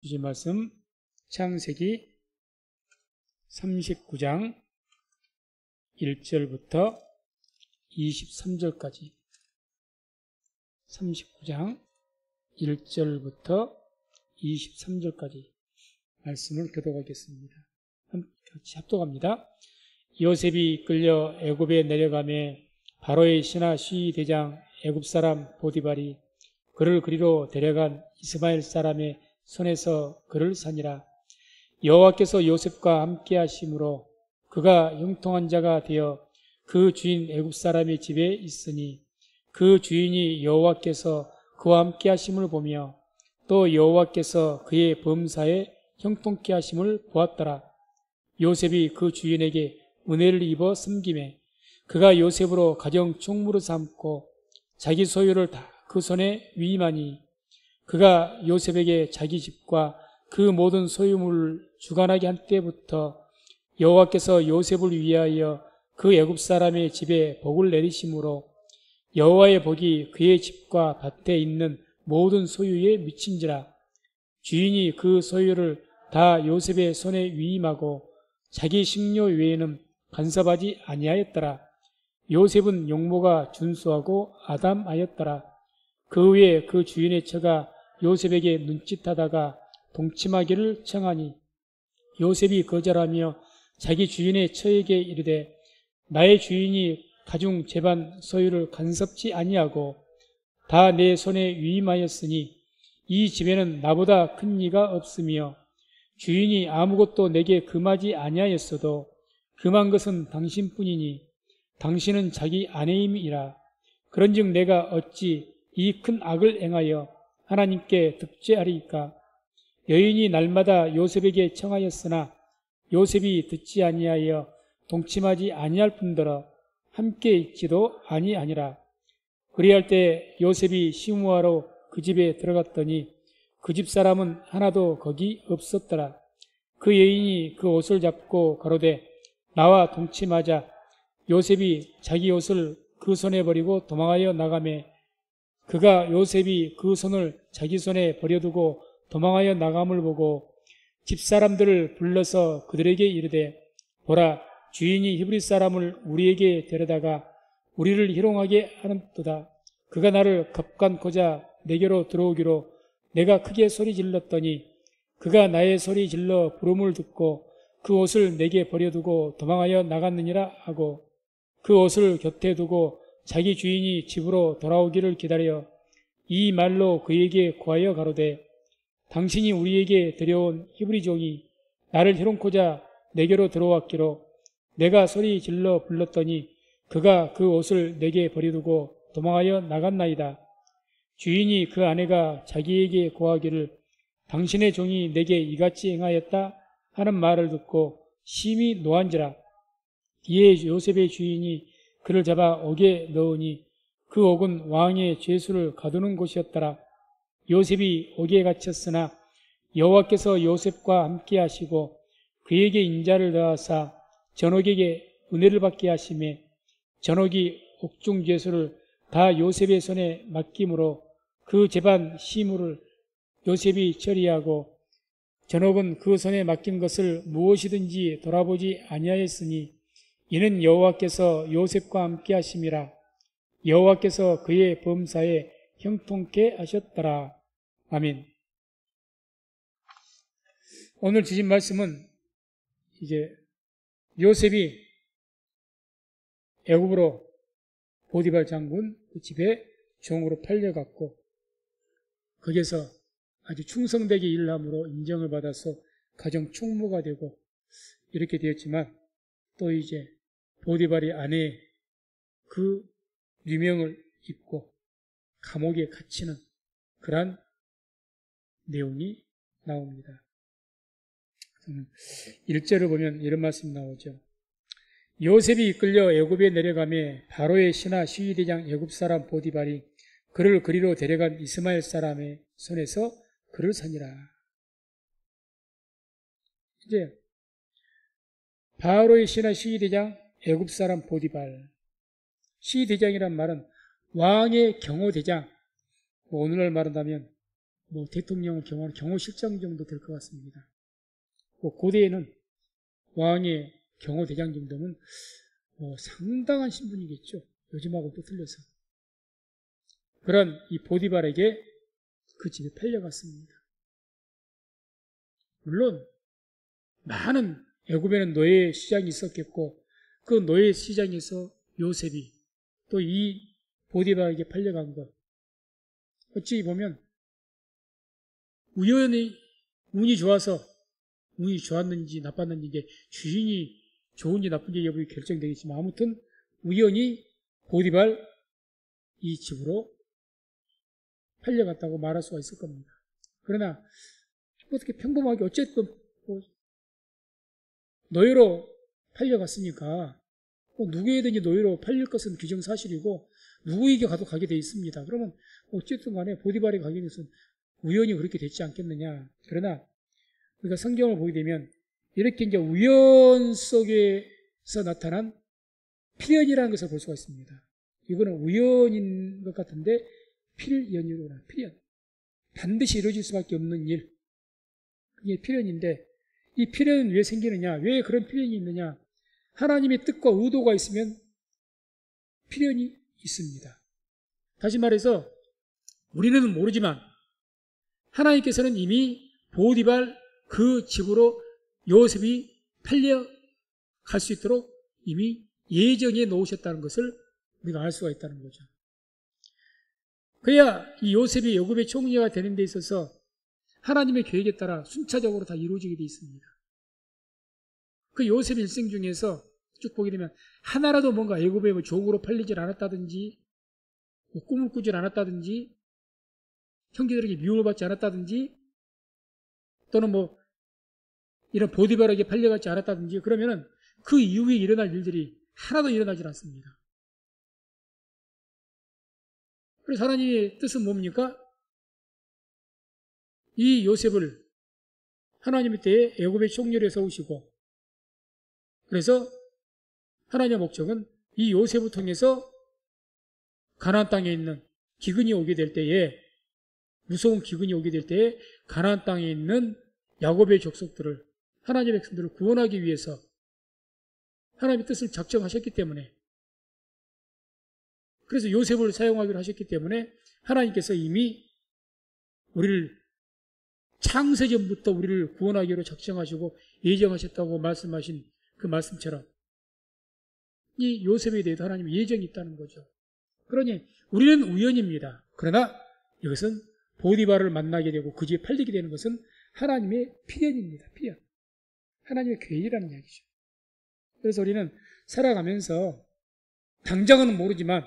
주신 말씀 창세기 39장 1절부터 23절까지 39장 1절부터 23절까지 말씀을 교독하겠습니다. 같이 합독합니다. 요셉이 끌려 애굽에 내려가매 바로의 신하 시위 대장 애굽 사람 보디발이 그를 그리로 데려간 이스마엘 사람의 손에서 그를 산이라. 여호와께서 요셉과 함께 하심으로 그가 형통한 자가 되어 그 주인 애굽 사람의 집에 있으니 그 주인이 여호와께서 그와 함께 하심을 보며 또 여호와께서 그의 범사에 형통케 하심을 보았더라. 요셉이 그 주인에게 은혜를 입어 섬김에 그가 요셉으로 가정 총무로 삼고 자기 소유를 다 그 손에 위임하니 그가 요셉에게 자기 집과 그 모든 소유물을 주관하게 한 때부터 여호와께서 요셉을 위하여 그 애굽 사람의 집에 복을 내리심으로 여호와의 복이 그의 집과 밭에 있는 모든 소유에 미친지라. 주인이 그 소유를 다 요셉의 손에 위임하고 자기 식료 외에는 간섭하지 아니하였더라. 요셉은 용모가 준수하고 아담하였더라. 그 후에 그 주인의 처가 요셉에게 눈짓하다가 동침하기를 청하니 요셉이 거절하며 자기 주인의 처에게 이르되 나의 주인이 가중 제반 소유를 간섭지 아니하고 다 내 손에 위임하였으니 이 집에는 나보다 큰 이가 없으며 주인이 아무것도 내게 금하지 아니하였어도 금한 것은 당신뿐이니 당신은 자기 아내임이라. 그런즉 내가 어찌 이 큰 악을 행하여 하나님께 득죄하리이까. 여인이 날마다 요셉에게 청하였으나 요셉이 듣지 아니하여 동침하지 아니할 뿐더러 함께 있지도 아니하니라. 그리할 때 요셉이 시므아로 그 집에 들어갔더니 그 집 사람은 하나도 거기 없었더라. 그 여인이 그 옷을 잡고 가로되 나와 동침하자. 요셉이 자기 옷을 그 손에 버리고 도망하여 나가매 그가 요셉이 그 손을 자기 손에 버려두고 도망하여 나감을 보고 집사람들을 불러서 그들에게 이르되 보라, 주인이 히브리 사람을 우리에게 데려다가 우리를 희롱하게 하는도다. 그가 나를 겁간고자 내게로 들어오기로 내가 크게 소리 질렀더니 그가 나의 소리 질러 부름을 듣고 그 옷을 내게 버려두고 도망하여 나갔느니라 하고 그 옷을 곁에 두고 자기 주인이 집으로 돌아오기를 기다려 이 말로 그에게 고하여 가로되 당신이 우리에게 데려온 히브리 종이 나를 희롱코자 내게로 들어왔기로 내가 소리 질러 불렀더니 그가 그 옷을 내게 버려두고 도망하여 나갔나이다. 주인이 그 아내가 자기에게 고하기를 당신의 종이 내게 이같이 행하였다 하는 말을 듣고 심히 노한지라. 이에 요셉의 주인이 그를 잡아 옥에 넣으니 그 옥은 왕의 죄수를 가두는 곳이었더라. 요셉이 옥에 갇혔으나 여호와께서 요셉과 함께 하시고 그에게 인자를 더하사 전옥에게 은혜를 받게 하시매 전옥이 옥중 죄수를 다 요셉의 손에 맡김으로 그 재반 시무를 요셉이 처리하고 전옥은 그 손에 맡긴 것을 무엇이든지 돌아보지 아니하였으니 이는 여호와께서 요셉과 함께 하심이라. 여호와께서 그의 범사에 형통케 하셨더라. 아멘. 오늘 주신 말씀은 이제 요셉이 애굽으로 보디발 장군 그 집에 종으로 팔려갔고 거기서 아주 충성되게 일함으로 인정을 받아서 가정 총무가 되고 이렇게 되었지만 또 이제 보디발의 아내의 그 유명을 입고 감옥에 갇히는 그러한 내용이 나옵니다. 1절을 보면 이런 말씀이 나오죠. 요셉이 이끌려 애굽에 내려가매 바로의 신하 시위대장 애굽 사람 보디발이 그를 그리로 데려간 이스마엘 사람의 손에서 그를 산이라. 이제 바로의 신하 시위대장 애굽 사람 보디발. 시위대장이란 말은 왕의 경호대장, 오늘날 말한다면 뭐 대통령을 경호하는 경호실장 정도 될 것 같습니다. 고대에는 왕의 경호대장 정도면 상당한 신분이겠죠. 요즘하고 또 틀려서. 그런 이 보디발에게 그 집이 팔려갔습니다. 물론 많은 애굽에는 노예 시장이 있었겠고 그 노예 시장에서 요셉이 또 이 보디발에게 팔려간 것 어찌 보면 우연히 운이 좋았는지 나빴는지 이게 주인이 좋은지 나쁜지 여부에 결정되겠지만 아무튼 우연히 보디발 이 집으로 팔려갔다고 말할 수가 있을 겁니다. 그러나 어떻게 평범하게 어쨌든 노예로 팔려갔으니까 누구에든지 노예로 팔릴 것은 규정사실이고 누구에게 가도 가게 돼 있습니다. 그러면 어쨌든 간에 보디발에 가게 돼서 우연히 그렇게 됐지 않겠느냐. 그러나 우리가 성경을 보게 되면 이렇게 이제 우연 속에서 나타난 필연이라는 것을 볼 수가 있습니다. 이거는 우연인 것 같은데 필연이구나. 필연. 반드시 이루어질 수밖에 없는 일. 그게 필연인데 이 필연은 왜 생기느냐? 왜 그런 필연이 있느냐? 하나님의 뜻과 의도가 있으면 필연이 있습니다. 다시 말해서 우리는 모르지만 하나님께서는 이미 보디발 그 집으로 요셉이 팔려갈 수 있도록 이미 예정해 놓으셨다는 것을 우리가 알 수가 있다는 거죠. 그래야 이 요셉이 애굽의 총리가 되는 데 있어서 하나님의 계획에 따라 순차적으로 다 이루어지게 되어 있습니다. 그 요셉 일생 중에서 쭉 보게 되면 하나라도 뭔가 애굽에 뭐 종으로 팔리질 않았다든지 뭐 꿈을 꾸질 않았다든지 형제들에게 미움을 받지 않았다든지 또는 뭐 이런 보디발에게 팔려가지 않았다든지 그러면은 그 이후에 일어날 일들이 하나도 일어나질 않습니다. 그래서 하나님의 뜻은 뭡니까? 이 요셉을 하나님의 때에 애굽의 총리로 세우시고 그래서 하나님의 목적은 이 요셉을 통해서 가나안 땅에 있는 기근이 오게 될 때에 무서운 기근이 오게 될 때에 가나안 땅에 있는 야곱의 족속들을 하나님의 백성들을 구원하기 위해서 하나님의 뜻을 작정하셨기 때문에 그래서 요셉을 사용하기로 하셨기 때문에 하나님께서 이미 우리를 창세전부터 우리를 구원하기로 작정하시고 예정하셨다고 말씀하신 그 말씀처럼 이 요셉에 대해서 하나님의 예정이 있다는 거죠. 그러니 우리는 우연입니다. 그러나 이것은 보디발을 만나게 되고 그 집에 팔리게 되는 것은 하나님의 필연입니다. 필연. 하나님의 계획이라는 이야기죠. 그래서 우리는 살아가면서 당장은 모르지만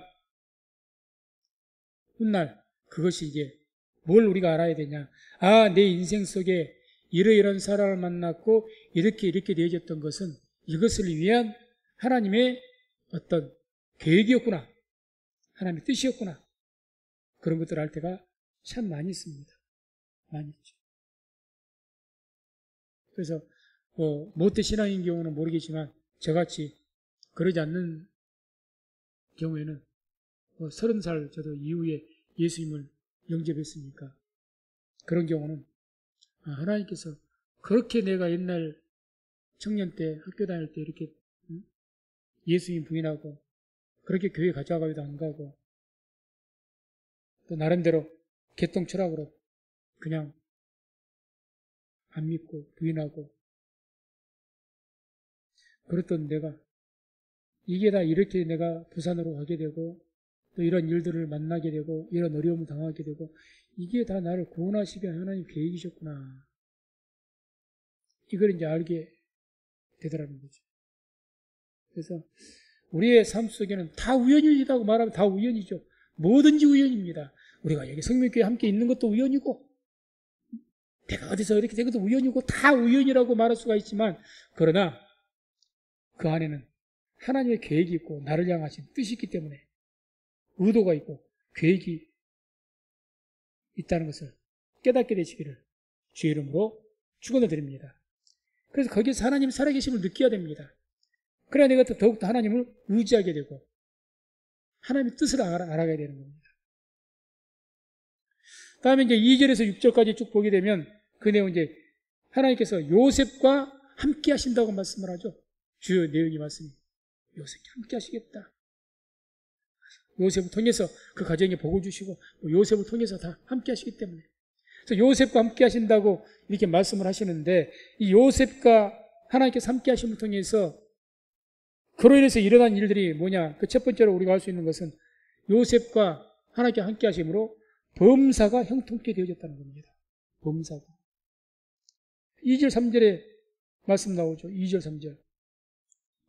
훗날 그것이 이제 뭘 우리가 알아야 되냐. 아, 내 인생 속에 이러이러한 사람을 만났고 이렇게 되어졌던 것은 이것을 위한 하나님의 어떤 계획이었구나. 하나님의 뜻이었구나. 그런 것들을 알 때가 참 많이 있습니다. 많이 있죠. 그래서 모태 신앙인 경우는 모르겠지만 저같이 그러지 않는 경우에는 30살 저도 이후에 예수님을 영접했으니까 그런 경우는 하나님께서 그렇게 내가 옛날 청년 때 학교 다닐 때 이렇게 예수님 부인하고 그렇게 교회 가져가기도 안 가고 또 나름대로 개똥 철학으로 그냥 안 믿고 부인하고 그랬던 내가 이게 다 이렇게 내가 부산으로 가게 되고 또 이런 일들을 만나게 되고 이런 어려움을 당하게 되고 이게 다 나를 구원하시기 위한 하나님 계획이셨구나. 이걸 이제 알게 되더라는 거죠. 그래서 우리의 삶 속에는 다 우연이라고 말하면 다 우연이죠. 뭐든지 우연입니다. 우리가 여기 성명교회 함께 있는 것도 우연이고 내가 어디서 이렇게 된 것도 우연이고 다 우연이라고 말할 수가 있지만 그러나 그 안에는 하나님의 계획이 있고 나를 향하신 뜻이 있기 때문에 의도가 있고 계획이 있다는 것을 깨닫게 되시기를 주의 이름으로 축원드립니다. 그래서 거기서 하나님 살아계심을 느껴야 됩니다. 그래야 내가 더욱더 하나님을 의지하게 되고 하나님의 뜻을 알아가야 되는 겁니다. 다음에 이제 2절에서 6절까지 쭉 보게 되면 그 내용 이제 하나님께서 요셉과 함께 하신다고 말씀을 하죠. 주요 내용이 말씀이. 요셉과 함께 하시겠다. 요셉을 통해서 그 가정에 복을 주시고 요셉을 통해서 다 함께 하시기 때문에. 그래서 요셉과 함께 하신다고 이렇게 말씀을 하시는데 이 요셉과 하나님께서 함께 하심을 통해서 그로 인해서 일어난 일들이 뭐냐. 그 첫 번째로 우리가 알 수 있는 것은 요셉과 하나님께 함께 하심으로 범사가 형통케 되어졌다는 겁니다. 범사가. 2절 3절에 말씀 나오죠. 2절 3절.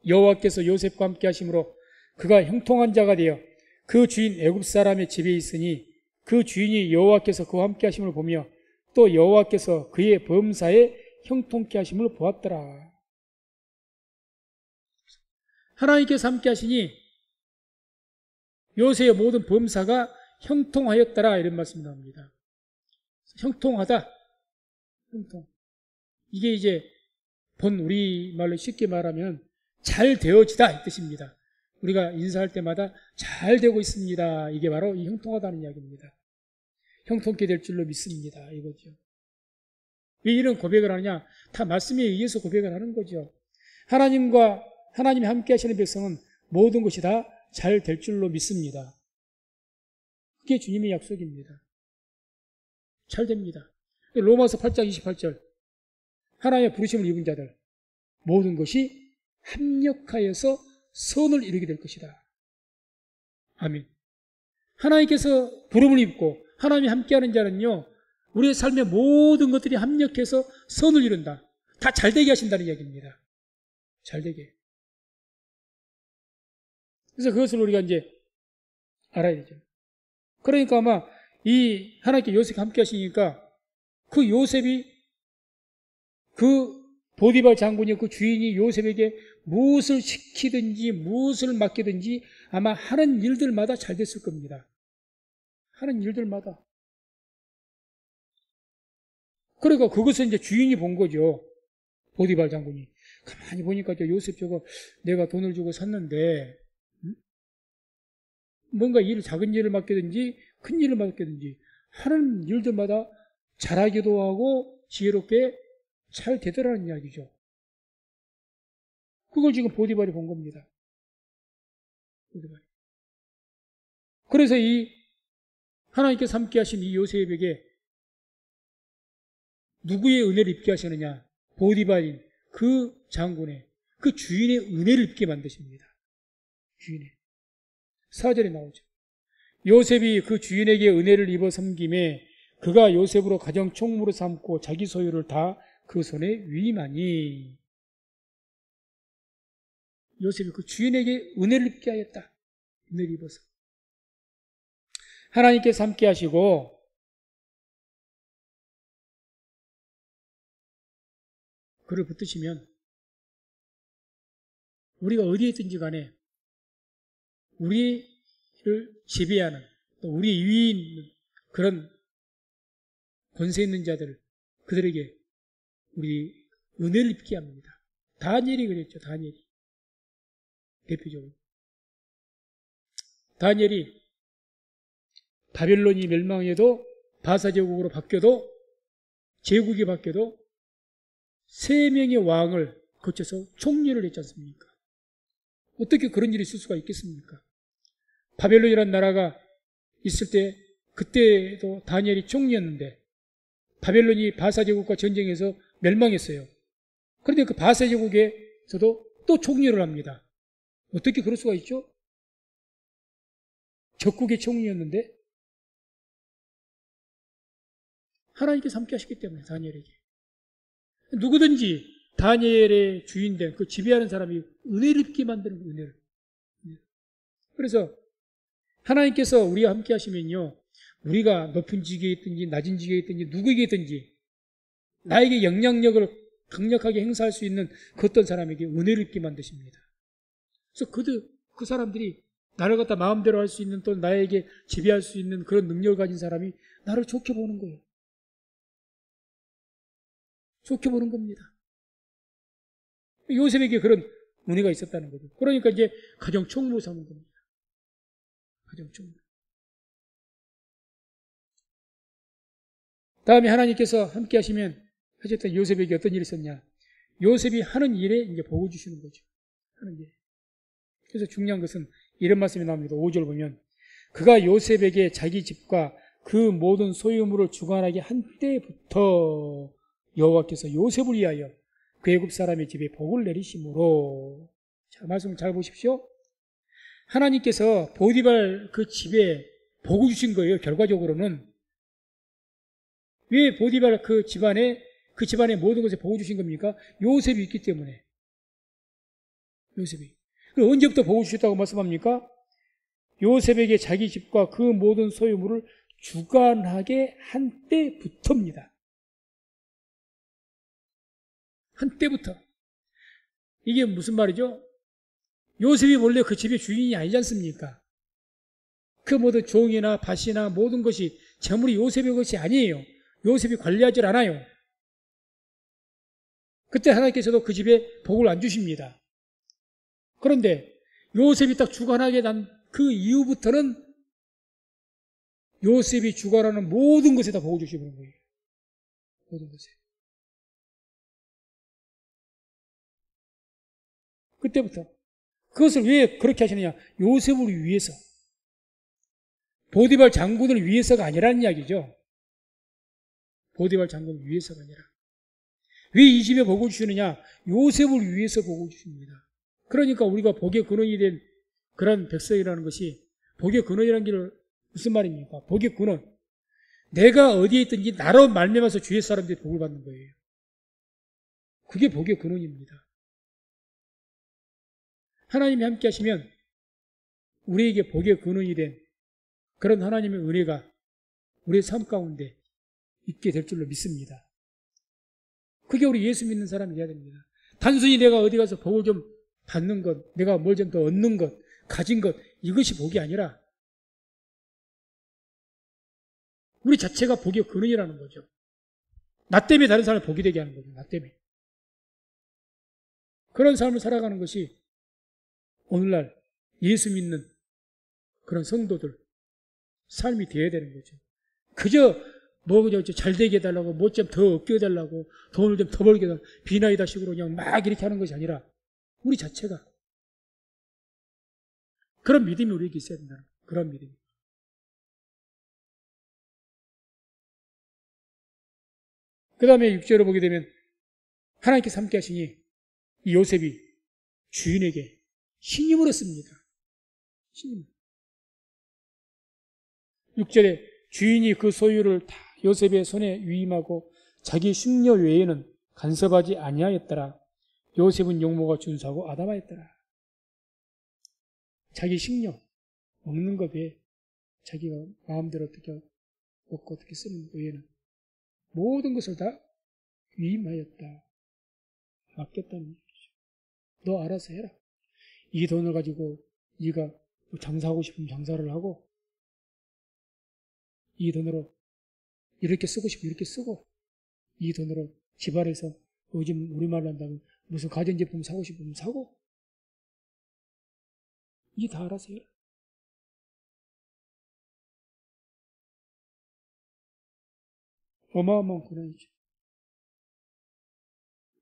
여호와께서 요셉과 함께 하심으로 그가 형통한 자가 되어 그 주인 애굽 사람의 집에 있으니 그 주인이 여호와께서 그와 함께 하심을 보며 또 여호와께서 그의 범사에 형통케 하심을 보았더라. 하나님께서 함께 하시니 요셉의 모든 범사가 형통하였더라 이런 말씀이 나옵니다. 형통하다. 형통. 이게 이제 본 우리말로 쉽게 말하면 잘 되어지다 이 뜻입니다. 우리가 인사할 때마다 잘 되고 있습니다. 이게 바로 이 형통하다는 이야기입니다. 형통케 될 줄로 믿습니다. 이거죠. 왜 이런 고백을 하느냐? 다 말씀에 의해서 고백을 하는 거죠. 하나님이 함께 하시는 백성은 모든 것이 다 잘 될 줄로 믿습니다. 그게 주님의 약속입니다. 잘 됩니다. 로마서 8장 28절 하나님의 부르심을 입은 자들 모든 것이 합력하여서 선을 이루게 될 것이다. 아멘. 하나님께서 부름을 입고 하나님이 함께하는 자는요 우리의 삶의 모든 것들이 합력해서 선을 이룬다. 다 잘되게 하신다는 이야기입니다. 잘되게. 그래서 그것을 우리가 이제 알아야 되죠. 그러니까 아마 이 하나님께 요셉과 함께 하시니까 그 요셉이 그 보디발 장군이 그 주인이 요셉에게 무엇을 시키든지 무엇을 맡기든지 아마 하는 일들마다 잘 됐을 겁니다. 하는 일들마다. 그러니까 그것을 이제 주인이 본 거죠. 보디발 장군이. 가만히 보니까 저 요셉 저거 내가 돈을 주고 샀는데 뭔가 작은 일을 맡기든지 큰 일을 맡기든지 하는 일들마다 잘하기도 하고 지혜롭게 잘 되더라는 이야기죠. 그걸 지금 보디발이 본 겁니다. 보디발이. 그래서 이 하나님께서 함께 하신 이 요셉에게 누구의 은혜를 입게 하시느냐? 보디발인 그 장군의 그 주인의 은혜를 입게 만드십니다. 주인의. 4절에 나오죠. 요셉이 그 주인에게 은혜를 입어 섬김에 그가 요셉으로 가정 총무로 삼고 자기 소유를 다 그 손에 위임하니. 요셉이 그 주인에게 은혜를 입게 하였다. 은혜를 입어서. 하나님께서 함께 하시고 그를 붙드시면 우리가 어디에 있든지 간에 우리를 지배하는 또 우리 위에 있는 그런 권세 있는 자들 그들에게 우리 은혜를 입게 합니다. 다니엘이 그랬죠. 다니엘이 대표적으로 다니엘이 바벨론이 멸망해도 바사 제국으로 바뀌어도 제국이 바뀌어도 3명의 왕을 거쳐서 총리를 했지 않습니까? 어떻게 그런 일이 있을 수가 있겠습니까? 바벨론이라는 나라가 있을 때 그때도 다니엘이 총리였는데 바벨론이 바사 제국과 전쟁해서 멸망했어요. 그런데 그 바사 제국에서도 또 총리를 합니다. 어떻게 그럴 수가 있죠? 적국의 총리였는데 하나님께서 함께 하셨기 때문에 다니엘에게 누구든지 다니엘의 주인된 그 지배하는 사람이 은혜를 입게 만드는 은혜를. 그래서 하나님께서 우리와 함께 하시면요 우리가 높은 지위에 있든지 낮은 지위에 있든지 누구에게 있든지 나에게 영향력을 강력하게 행사할 수 있는 그 어떤 사람에게 은혜를 입게 만드십니다. 그래서 그 사람들이 나를 갖다 마음대로 할 수 있는 또 나에게 지배할 수 있는 그런 능력을 가진 사람이 나를 좋게 보는 거예요. 좋게 보는 겁니다. 요셉에게 그런 은혜가 있었다는 거죠. 그러니까 이제 가정 총무 삼은 겁니다. 가정 총무. 다음에 하나님께서 함께 하셨던 요셉에게 어떤 일이 있었냐? 요셉이 하는 일에 이제 복을 주시는 거죠. 하는 일. 그래서 중요한 것은 이런 말씀이 나옵니다. 5절 보면 그가 요셉에게 자기 집과 그 모든 소유물을 주관하게 한 때부터 여호와께서 요셉을 위하여 그 애굽 사람의 집에 복을 내리심으로. 자, 말씀을 잘 보십시오. 하나님께서 보디발 그 집에 복을 주신 거예요. 결과적으로는. 왜 보디발 그 집안의 모든 것에 복을 주신 겁니까? 요셉이 있기 때문에. 요셉이. 그 언제부터 복을 주셨다고 말씀합니까? 요셉에게 자기 집과 그 모든 소유물을 주관하게 한 때부터입니다. 한 때부터. 이게 무슨 말이죠? 요셉이 원래 그 집의 주인이 아니지 않습니까? 그 모든 종이나 밭이나 모든 것이 재물이 요셉의 것이 아니에요. 요셉이 관리하지 않아요. 그때 하나님께서도 그 집에 복을 안 주십니다. 그런데 요셉이 딱 주관하게 난 그 이후부터는 요셉이 주관하는 모든 것에 다 복을 주시는 거예요. 모든 것에. 그때부터. 그것을 왜 그렇게 하시느냐? 요셉을 위해서. 보디발 장군을 위해서가 아니라는 이야기죠. 보디발 장군을 위해서가 아니라. 왜 이 집에 복을 주시느냐? 요셉을 위해서 복을 주십니다. 그러니까 우리가 복의 근원이 된 그런 백성이라는 것이, 복의 근원이라는 게 무슨 말입니까? 복의 근원. 내가 어디에 있든지 나로 말미암아서 주위 사람들이 복을 받는 거예요. 그게 복의 근원입니다. 하나님이 함께 하시면 우리에게 복의 근원이 된 그런 하나님의 은혜가 우리의 삶 가운데 있게 될 줄로 믿습니다. 그게 우리 예수 믿는 사람이 돼야 됩니다. 단순히 내가 어디 가서 복을 좀 받는 것, 내가 뭘 좀 더 얻는 것, 가진 것, 이것이 복이 아니라 우리 자체가 복의 근원이라는 거죠. 나 때문에 다른 사람을 복이 되게 하는 거죠. 나 때문에. 그런 삶을 살아가는 것이 오늘날 예수 믿는 그런 성도들 삶이 되어야 되는 거죠. 그저 잘 되게 해달라고, 뭐 좀 더 얻게 해달라고, 돈을 좀 더 벌게 해달라고, 비나이다 식으로 그냥 막 이렇게 하는 것이 아니라 우리 자체가 그런 믿음이 우리에게 있어야 된다는 거예요. 그런 믿음. 그 다음에 6절을 보게 되면 하나님께서 함께 하시니 이 요셉이 주인에게 신임을 했습니다. 신임. 6절에 주인이 그 소유를 다 요셉의 손에 위임하고 자기 식료 외에는 간섭하지 아니하였더라. 요셉은 용모가 준수하고 아담하였더라. 자기 식료, 먹는 것 외에 자기가 마음대로 어떻게 먹고 어떻게 쓰는 것 외에는 모든 것을 다 위임하였다. 맡겼다는 얘기죠. 너 알아서 해라. 이 돈을 가지고 네가 장사하고 싶으면 장사를 하고, 이 돈으로 이렇게 쓰고 싶으면 이렇게 쓰고, 이 돈으로 집안에서 요즘 우리말로 한다면 무슨 가전제품 사고 싶으면 사고, 이 다 알아서 해라. 어마어마한 고난이죠.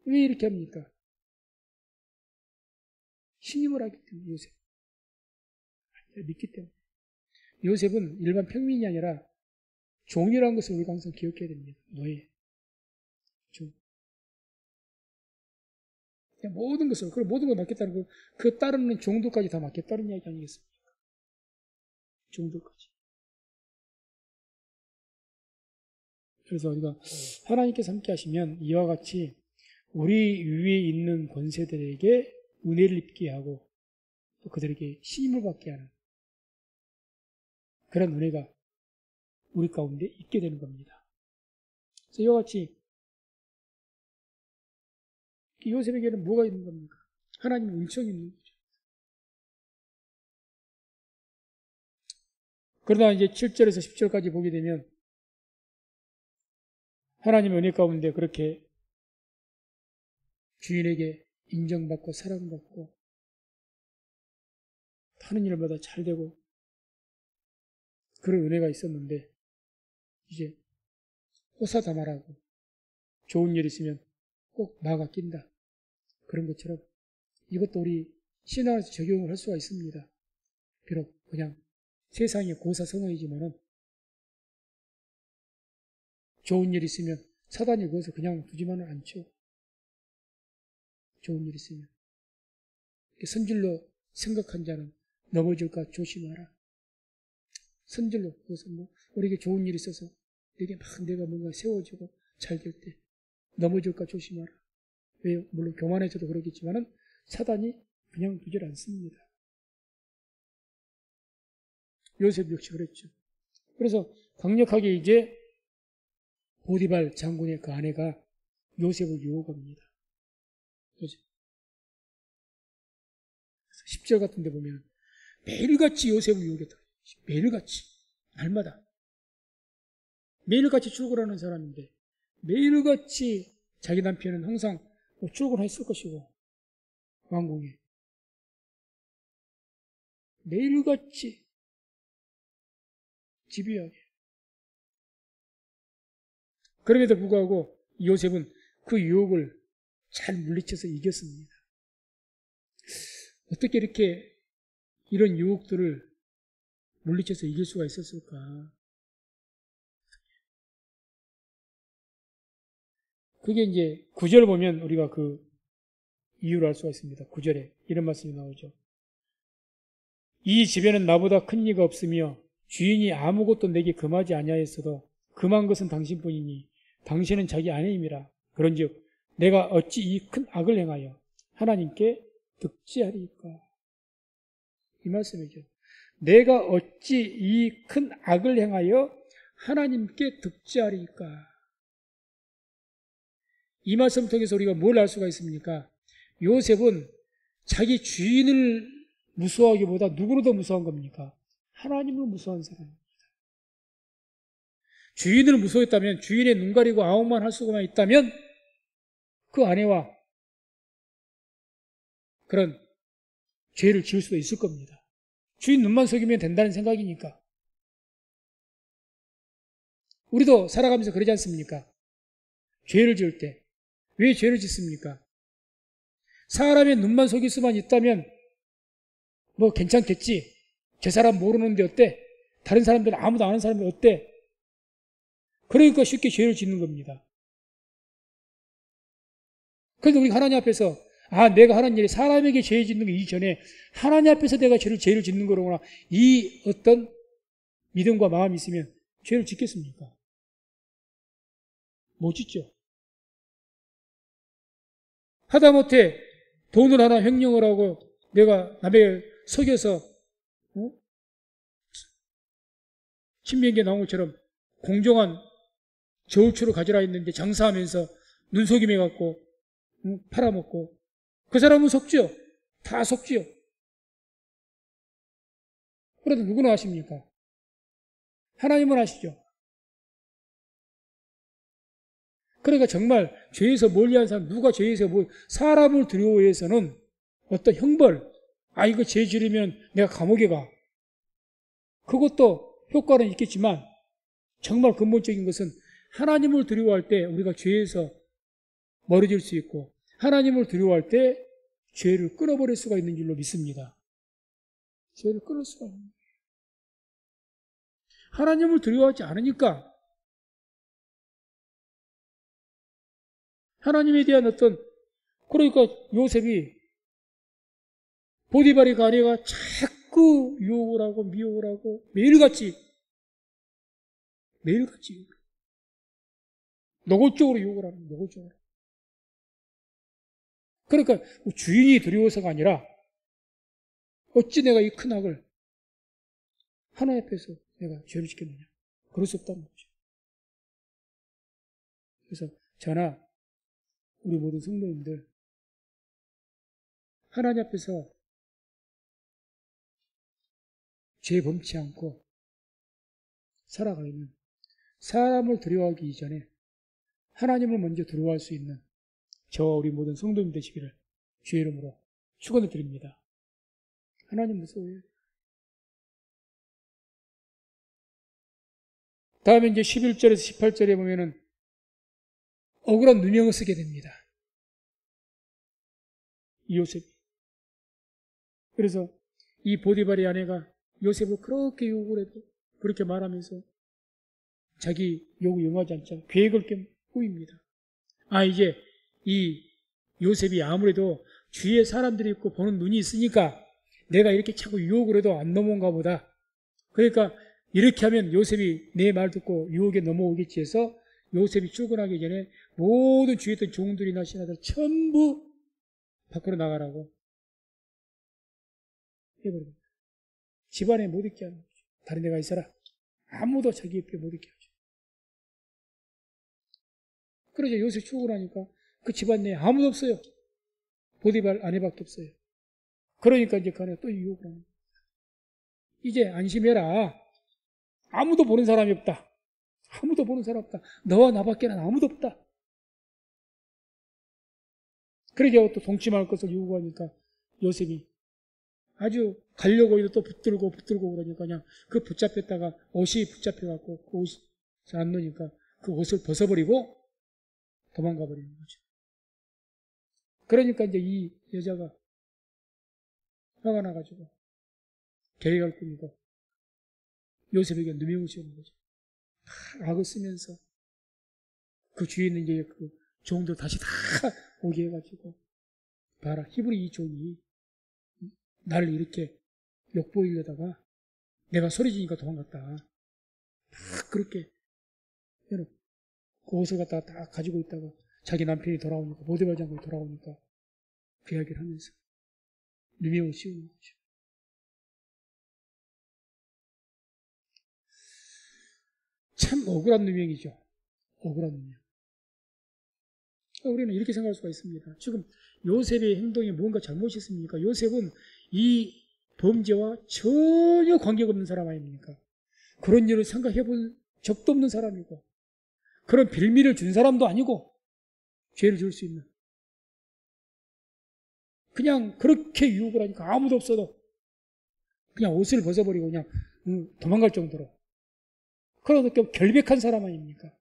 왜 이렇게 합니까? 신임을 하기 때문에. 요셉 믿기 때문에. 요셉은 일반 평민이 아니라 종이라는 것을 우리가 항상 기억해야 됩니다. 노예. 종. 모든 것을, 그 모든 걸 맡겠다는 거, 그 따르는 종도까지 다 맡겠다는 이야기 아니겠습니까? 종도까지. 그래서 우리가 하나님께서 함께 하시면 이와 같이 우리 위에 있는 권세들에게 은혜를 입게 하고 또 그들에게 신임을 받게 하는 그런 은혜가 우리 가운데 있게 되는 겁니다. 그래서 이와 같이 요셉에게는 뭐가 있는 겁니까? 하나님의 은총이 있는 거죠. 그러나 이제 7절에서 10절까지 보게 되면 하나님의 은혜 가운데 그렇게 주인에게 인정받고 사랑받고 하는 일마다 잘 되고 그런 은혜가 있었는데 이제 사다 말하고 좋은 일 있으면 꼭 나가 낀다. 그런 것처럼 이것도 우리 신앙에서 적용을 할 수가 있습니다. 비록 그냥 세상의 고사성어이지만은 좋은 일 있으면 사단이 그것을 그냥 두지만은 않죠. 좋은 일 있으면 선질로 생각한 자는 넘어질까 조심하라. 선질로 그것은 우리에게 좋은 일이 있어서 내가 뭔가 세워지고 잘 될 때 넘어질까 조심하라. 왜요? 물론 교만해서도 그러겠지만은 사단이 그냥 두질 않습니다. 요셉 역시 그랬죠. 그래서 강력하게 이제 보디발 장군의 그 아내가 요셉을 유혹합니다. 10절 같은 데 보면 매일같이 요셉을 유혹했다. 매일같이, 날마다. 매일같이 출근하는 사람인데 매일같이 자기 남편은 항상 출근했을 것이고 왕궁에 매일같이 집요하게. 그럼에도 불구하고 요셉은 그 유혹을 잘 물리쳐서 이겼습니다. 어떻게 이렇게 이런 유혹들을 물리쳐서 이길 수가 있었을까? 그게 이제 9절 보면 우리가 그 이유를 알 수가 있습니다. 9절에 이런 말씀이 나오죠. 이 집에는 나보다 큰 이가 없으며 주인이 아무것도 내게 금하지 아니하였어도 금한 것은 당신뿐이니 당신은 자기 아내임이라. 그런즉 내가 어찌 이 큰 악을 행하여 하나님께 득지하리까? 이 말씀이죠. 내가 어찌 이 큰 악을 행하여 하나님께 득지하리까? 이 말씀 통해서 우리가 뭘 알 수가 있습니까? 요셉은 자기 주인을 무서워하기보다 누구를 더 무서워한 겁니까? 하나님을 무서워한 사람입니다. 주인을 무서워했다면, 주인의 눈 가리고 아웅만 할 수만 있다면 그 아내와 그런 죄를 지을 수도 있을 겁니다. 주인 눈만 속이면 된다는 생각이니까. 우리도 살아가면서 그러지 않습니까? 죄를 지을 때 왜 죄를 짓습니까? 사람의 눈만 속일 수만 있다면 괜찮겠지. 저 사람 모르는데 어때? 다른 사람들은 아무도 아는 사람이 어때? 그러니까 쉽게 죄를 짓는 겁니다. 그래서 우리 하나님 앞에서 내가 하는 일이 사람에게 죄 짓는 게 이전에 하나님 앞에서 내가 죄를 짓는 거로구나. 이 어떤 믿음과 마음이 있으면 죄를 짓겠습니까? 못 짓죠. 하다못해 돈을 하나 횡령을 하고 내가 남에게 속여서 신명기에 나온 것처럼 공정한 저울추를 가져라 했는데 장사하면서 눈속임해갖고 팔아먹고 그 사람은 속지요. 다 속지요. 그래도 누구는 아십니까? 하나님은 아시죠. 그러니까 정말 죄에서 멀리한 사람, 누가 죄에서 사람을 두려워해서는 어떤 형벌, 이거 죄 지르면 내가 감옥에 가. 그것도 효과는 있겠지만 정말 근본적인 것은 하나님을 두려워할 때 우리가 죄에서 멀어질 수 있고 하나님을 두려워할 때 죄를 끊어버릴 수가 있는 줄로 믿습니다. 죄를 끊을 수가 있는 거예요. 하나님을 두려워하지 않으니까 하나님에 대한 그러니까 요셉이 보디발의 아내가 자꾸 유혹을 하고 미혹을 하고 매일같이 노골적으로 유혹을 하는 거예요. 노골적으로. 그러니까 주인이 두려워서가 아니라 어찌 내가 이 큰 악을 하나님 앞에서 내가 죄를 지켰느냐. 그럴 수 없다는 거죠. 그래서 저나 우리 모든 성도님들 하나님 앞에서 죄 범치 않고 살아가려면 사람을 두려워하기 이전에 하나님을 먼저 두려워할 수 있는 저와 우리 모든 성도님 되시기를 주의 이름으로 축원을 드립니다. 하나님 무서워요. 다음에 이제 11절에서 18절에 보면은 억울한 누명을 쓰게 됩니다. 이 요셉이. 그래서 이 보디발의 아내가 요셉을 그렇게 욕을 해도 그렇게 말하면서 자기 욕을 용하지 않자 계획을 꾸입니다. 이제 이 요셉이 아무래도 주위에 사람들이 있고 보는 눈이 있으니까 내가 이렇게 자꾸 유혹을 해도 안 넘어온가 보다. 그러니까 이렇게 하면 요셉이 내 말 듣고 유혹에 넘어오겠지 해서 요셉이 출근하기 전에 모든 주위에 있던 종들이나 신하들 전부 밖으로 나가라고 해버립니다. 집안에 못 있게 하는 거죠. 다른 데 가 있어라. 아무도 자기 옆에 못 있게 하죠. 그러자 요셉 출근하니까 그 집안 내에 아무도 없어요. 보디발 아내밖에 없어요. 그러니까 이제 그 아내가 또 유혹을 합니다. 이제 안심해라. 아무도 보는 사람이 없다. 아무도 보는 사람 없다. 너와 나밖에는 아무도 없다. 그러게 또 동침할 것을 요구하니까 요셉이 아주 가려고 해도 또 붙들고 그러니까 그냥 그 붙잡혔다가 옷이 붙잡혀갖고 그 옷이 잘 안 놓으니까 그 옷을 벗어버리고 도망가 버리는 거죠. 그러니까 이제 이 여자가 화가 나가지고 계획을 꾸미고 요셉에게 누명을 씌우는 거죠. 악을 쓰면서 그 주위에 있는 이제 그 종들 다시 다 오게 해가지고 봐라, 히브리 이 종이 나를 이렇게 욕보이려다가 내가 소리 지니까 도망갔다. 다 그렇게 그 옷을 갖다가 다 가지고 있다가 자기 남편이 돌아오니까, 보디발 장군이 돌아오니까 그 이야기를 하면서 누명을 씌우는 거죠. 참 억울한 누명이죠. 억울한 누명. 우리는 이렇게 생각할 수가 있습니다. 지금 요셉의 행동에 뭔가 잘못이 있습니까? 요셉은 이 범죄와 전혀 관계가 없는 사람 아닙니까? 그런 일을 생각해 본 적도 없는 사람이고, 그런 빌미를 준 사람도 아니고, 죄를 지을 수 있는. 그냥 그렇게 유혹을 하니까 아무도 없어도 그냥 옷을 벗어버리고 그냥 도망갈 정도로. 그렇게 결백한 사람 아닙니까?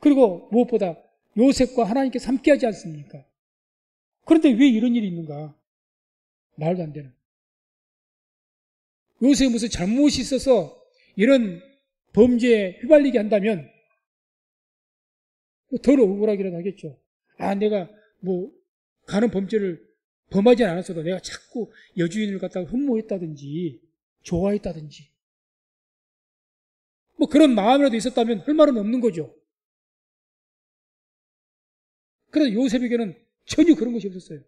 그리고 무엇보다 요셉과 하나님께서 함께하지 않습니까? 그런데 왜 이런 일이 있는가? 말도 안 되는. 요셉이 무슨 잘못이 있어서 이런 범죄에 휘말리게 한다면 덜 억울하기라도 하겠죠. 내가 가는 범죄를 범하지 않았어도 내가 자꾸 여주인을 갖다가 흠모했다든지 좋아했다든지 그런 마음이라도 있었다면 할 말은 없는 거죠. 그런데 요셉에게는 전혀 그런 것이 없었어요.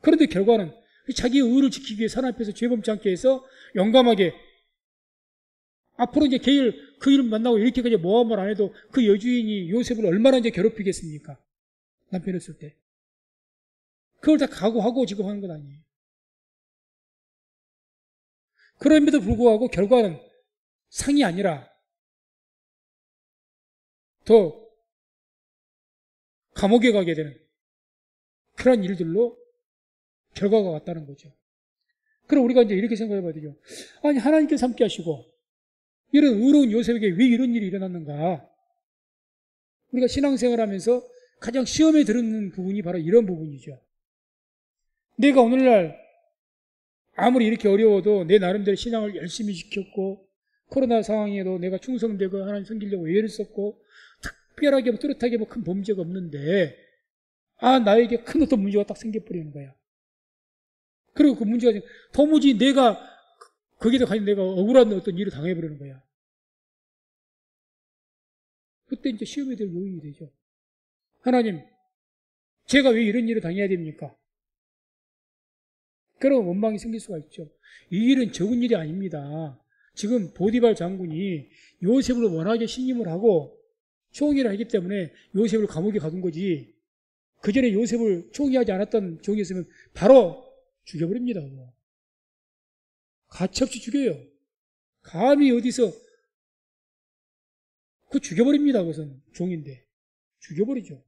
그런데 결과는 자기의 의를 지키기 위해 하나님 앞에서 죄 범치 않게 해서 용감하게 앞으로 이제 그 이름 만나고 이렇게까지 모함을 안 해도 그 여주인이 요셉을 얼마나 이제 괴롭히겠습니까? 남편이었을 때. 그걸 다 각오하고 지금 하는 건 아니에요. 그럼에도 불구하고 결과는 상이 아니라 더 감옥에 가게 되는 그런 일들로 결과가 왔다는 거죠. 그럼 우리가 이제 이렇게 생각해 봐야 되죠. 하나님께서 함께 하시고 이런 의로운 요셉에게 왜 이런 일이 일어났는가? 우리가 신앙생활 하면서 가장 시험에 들은 부분이 바로 이런 부분이죠. 내가 오늘날 아무리 이렇게 어려워도 내 나름대로 신앙을 열심히 지켰고 코로나 상황에도 내가 충성되고 하나님 섬기려고 애를 썼고 특별하게 뚜렷하게 큰 범죄가 없는데 나에게 큰 어떤 문제가 딱 생겨버리는 거야. 그리고 그 문제가 도무지 내가 거기다 가진 내가 억울한 어떤 일을 당해버리는 거야. 그때 이제 시험에 될 요인이 되죠. 하나님, 제가 왜 이런 일을 당해야 됩니까? 그런 원망이 생길 수가 있죠. 이 일은 적은 일이 아닙니다. 지금 보디발 장군이 요셉을 워낙에 신임을 하고 총리를 하기 때문에 요셉을 감옥에 가둔 거지. 그 전에 요셉을 총리하지 않았던 종이었으면 바로 죽여버립니다. 가차없이 죽여요. 감히 어디서 죽여버립니다. 그것은 종인데 죽여버리죠.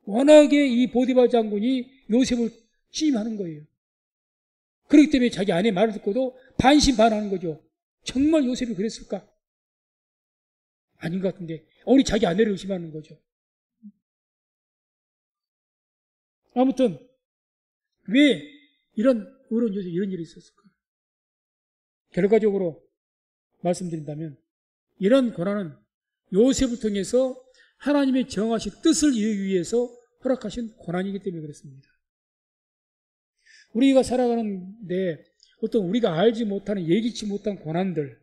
워낙에 이 보디발 장군이 요셉을 신임하는 거예요. 그렇기 때문에 자기 아내 말을 듣고도 반신반하는 거죠. 정말 요셉이 그랬을까? 아닌 것 같은데 우리 자기 아내를 의심하는 거죠. 아무튼 왜 이런 어려운 요새 이런 일이 있었을까? 결과적으로 말씀드린다면 이런 고난은 요셉을 통해서 하나님의 정하신 뜻을 이루기 위해서 허락하신 고난이기 때문에 그렇습니다. 우리가 살아가는데 어떤 우리가 알지 못하는 예기치 못한 고난들,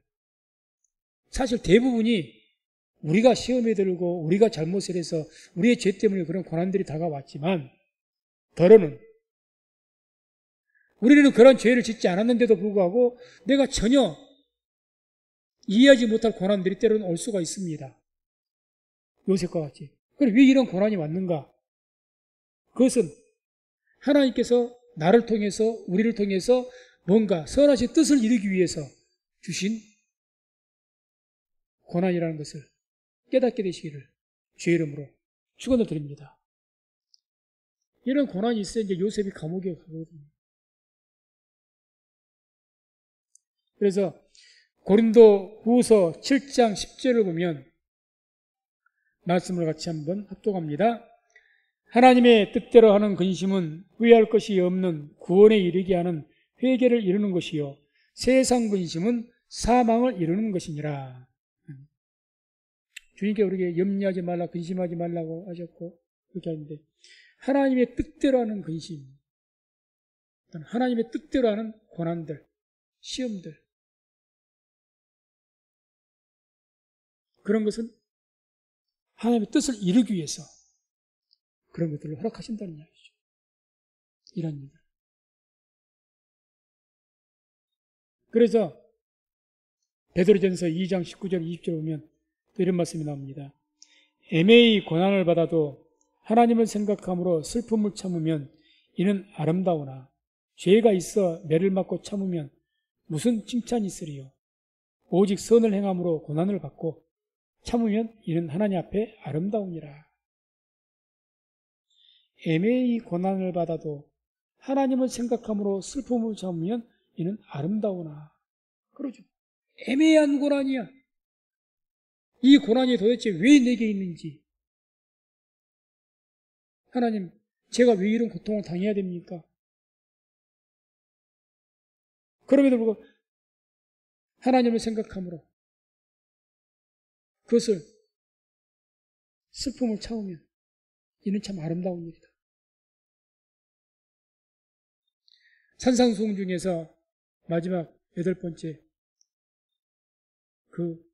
사실 대부분이 우리가 시험에 들고 우리가 잘못을 해서 우리의 죄 때문에 그런 고난들이 다가왔지만 더러는 우리는 그런 죄를 짓지 않았는데도 불구하고 내가 전혀 이해하지 못할 고난들이 때로는 올 수가 있습니다. 요셉과 같이. 그럼 왜 이런 고난이 왔는가? 그것은 하나님께서 나를 통해서 우리를 통해서 뭔가 선하신 뜻을 이루기 위해서 주신 고난이라는 것을 깨닫게 되시기를 주의 이름으로 축원을 드립니다. 이런 고난이 있어야 이제 요셉이 감옥에 가거든요. 그래서 고린도 후서 7장 10절을 보면 말씀을 같이 한번 합독합니다. 하나님의 뜻대로 하는 근심은 후회할 것이 없는 구원에 이르게 하는 회개를 이루는 것이요 세상 근심은 사망을 이루는 것이니라. 주님께 우리에게 염려하지 말라 근심하지 말라고 하셨고 그렇게 하는데 하나님의 뜻대로 하는 근심, 하나님의 뜻대로 하는 고난들, 시험들 그런 것은 하나님의 뜻을 이루기 위해서 그런 것들을 허락하신다는 이야기죠. 이런 일들. 그래서 베드로전서 2장 19절 20절 보면 또 이런 말씀이 나옵니다. 애매히 고난을 받아도 하나님을 생각함으로 슬픔을 참으면 이는 아름다우나 죄가 있어 매를 맞고 참으면 무슨 칭찬이 있으리요. 오직 선을 행함으로 고난을 받고 참으면 이는 하나님 앞에 아름다우니라. 애매히 고난을 받아도 하나님을 생각함으로 슬픔을 참으면 이는 아름다우나. 그러죠. 애매한 고난이야. 이 고난이 도대체 왜 내게 있는지. 하나님, 제가 왜 이런 고통을 당해야 됩니까? 그럼에도 불구하고 하나님을 생각함으로 그것을 슬픔을 참으면 이는 참 아름다운 일이다. 산상수훈 중에서 마지막 8번째 그